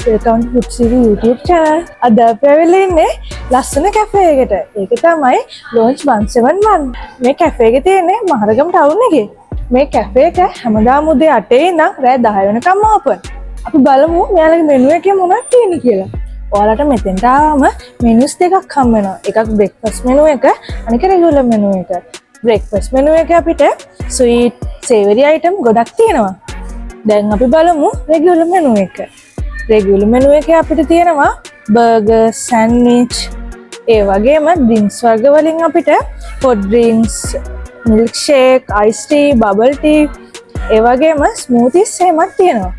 welcome to Food City YouTube channel. අද අපි ඇවිල්ලා ඉන්නේ ලස්සන කැෆේ එකට. ඒක තමයි Launch 171. මේ කැෆේ එක තියෙන්නේ මහරගම ටවුන් එකේ. මේ කැෆේ එක හැමදාම උදේ 8 ඉඳන් රෑ 10 වෙනකම් ඕපන්. අපි බලමු මෙයාලගේ මෙනු එකේ මොනවද තියෙන්නේ කියලා. ඔයාලට මෙතෙන්ට ආවම මෙනුස් දෙකක් හම්බ වෙනවා. එකක් breakfast menu එක, අනික regular menu එක. breakfast menu එක අපිට sweet, savory item ගොඩක් තියෙනවා. දැන් අපි බලමු regular menu එක. regular menu එකේ අපිට තියෙනවා burger, sandwich, ඒ වගේම drinks වර්ග වලින් අපිට hot drinks, milkshake, iced tea, bubble tea, ඒ වගේම smoothies එහෙමත් තියෙනවා.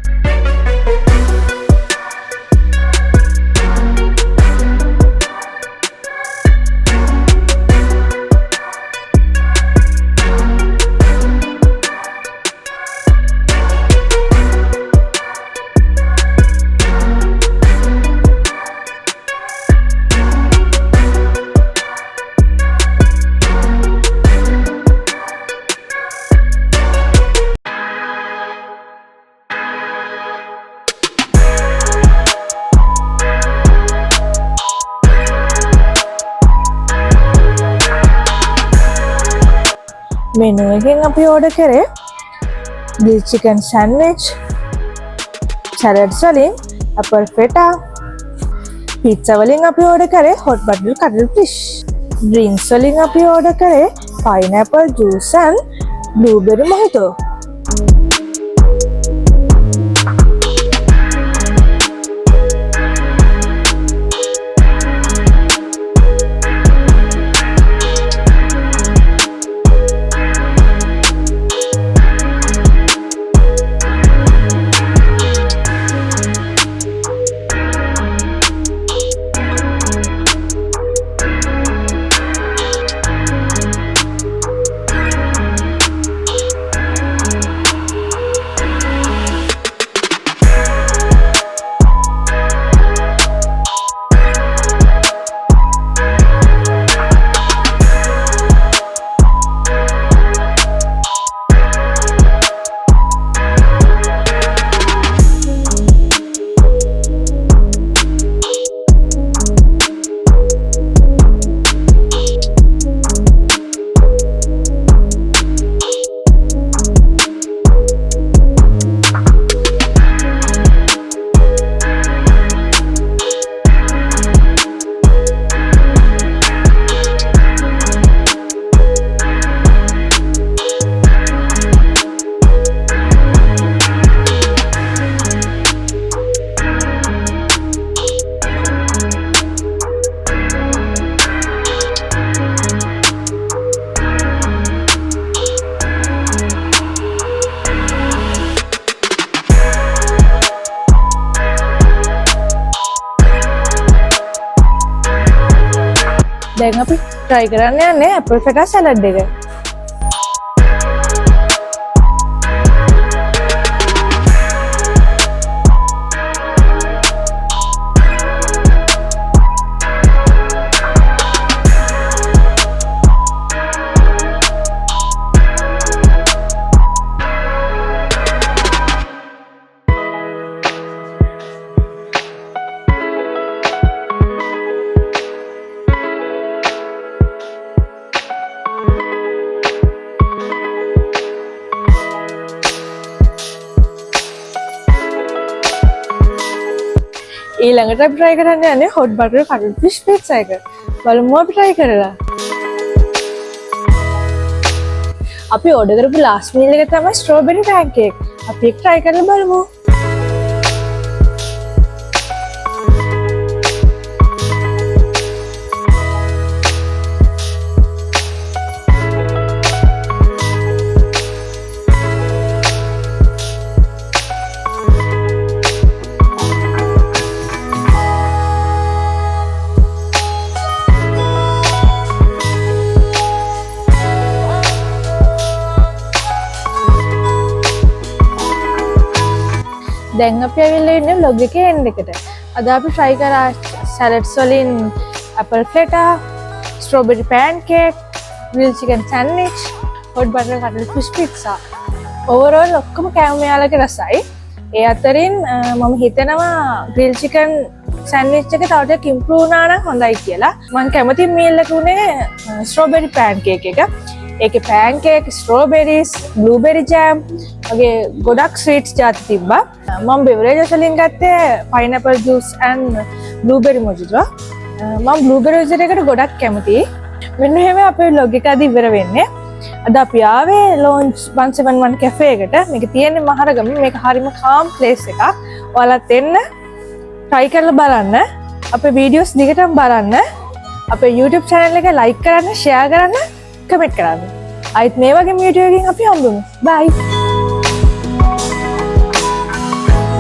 මෙනු එකෙන් අපි ඕඩර් කරේ grilled chicken sandwich, salads වලින් apple feta, pizza වලින් අපි ඕඩර් කරේ hot buttered cuttlefish fish, drinks වලින් අපි ඕඩර් කරේ pineapple juice and blueberry mojito. දැන් අපි try කරන්න යන්නේ apple feta salad එක. ඊළඟට අපි try කරන්න යන්නේ hot butter cuttlefish pizza එක. බලමු අපි try කරලා. අපි order කරපු last meal එක තමයි strawberry pancake. අපි ඒක try කරලා බලමු. දැන් අපි ඇවිල්ලා ඉන්නේ vlog එකේ end එකට. අද අපි try කරා salads වලින් apple feta, strawberry pancake, grilled chicken sandwich, hot butter cuttlefish pizza. overall ඔක්කොම කෑම යාලගේ රසයි. ඒ අතරින් මම හිතනවා ග්‍රිල් චිකන් සෑන්ඩ්විච් එක තව ටිකක් ඉම්ප්‍රූව් වුණා නම් හොඳයි කියලා. මම කැමති මීල් එක උනේ ස්ට්‍රෝබෙරි පෑන්කේක් එක. ඒකේ පෑන්කේක්, ස්ට්‍රෝබෙරිස්, බ්ලූබෙරි ජෑම් වගේ ගොඩක් ස්වීට්ස් ಜಾති තිබ්බා. මම බෙවරේජස් වලින් ගත්තේ පයිනැපල් ජූස් and බ්ලූබෙරි මොජිටෝ. මම බ්ලූබෙරි මොජිටෝ එකට ගොඩක් කැමතියි. මෙන්න එහෙම අපේ vlog එක අද ඉවර වෙන්නේ. අද අපි ආවේ ලොන්ච් 171 කැෆේ එකට. මේක තියෙන්නේ මහරගම. මේක හරිම කාම් ප්ලේස් එකක්. ඔයාලත් එන්න try කරලා බලන්න. අපේ වීඩියෝස් දිගටම බලන්න. අපේ YouTube channel එක like කරන්න, share කරන්න, comment කරන්න. ආයිත් මේ වගේ වීඩියෝ එකකින් අපි හම්බෙමු. bye.